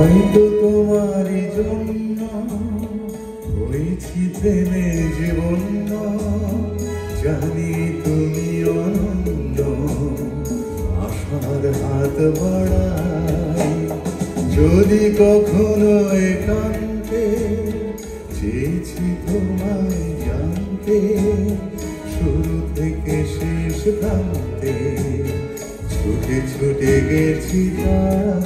হয়তো তোমারই জন্য হয়েছি প্রেমের জীবন, জানি তুমি অনন্য, আশার হাত বাড়াই। যদি কখনো একান্তে চেয়েছি তোমায় জানতে, শুরু থেকে শেষ প্রান্তে ছুটে ছুটে গেছি তারা।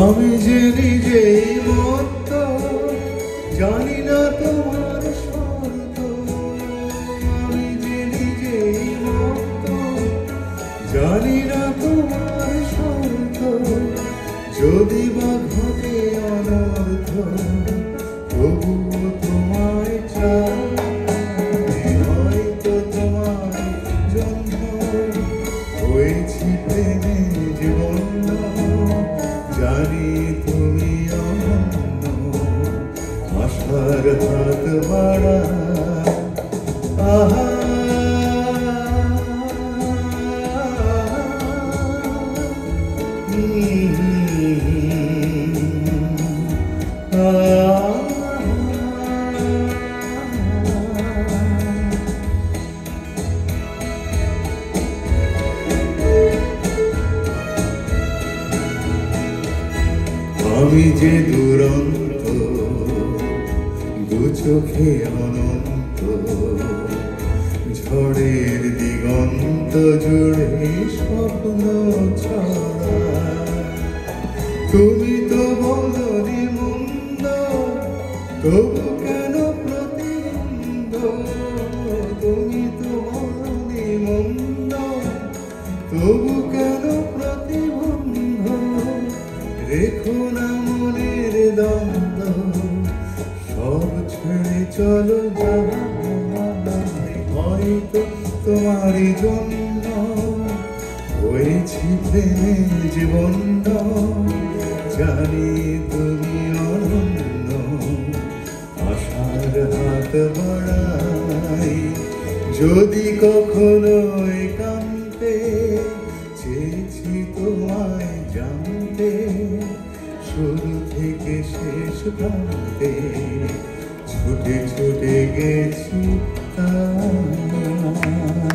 আমি যে নিজেই মত্ত, জানি না তোমার শর্ত। আমি যে নিজেই মত্ত, জানি না তোমার শর্ত। যদি বা ঘটে অনর্থ, তবুও তোমায় চাই। হয়তো তোমার জন্য হয়েছি প্রেমের জীবন, জানি তুমি অনন্য, আশার হাত বাড়াই। আহা আমি যে দুরন্ত, দু চোখে অনন্ত, ঝড়ের দিগন্ত জুড়ে স্বপ্ন ছড়া। তুমি তো বলনি মন্দ, তবু কেন প্রতিবন্ধ। তুমি তো বলনি মন্দ, তবু কেন প্রতিবন্ধ। রেখো না মনের দ্বন্দ্ব, সব ছেড়ে চলো যাই। হয়তো তোমারই জন্য হয়েছি প্রেমের জীবন, জানি তুমি অনন্য, আশার হাত বাড়াই। যদি কখনো একান্তে চেয়েছি তোমায় জানতে, শুরু থেকে শেষ প্রান্তে ছুটে ছুটে গেছি তারা।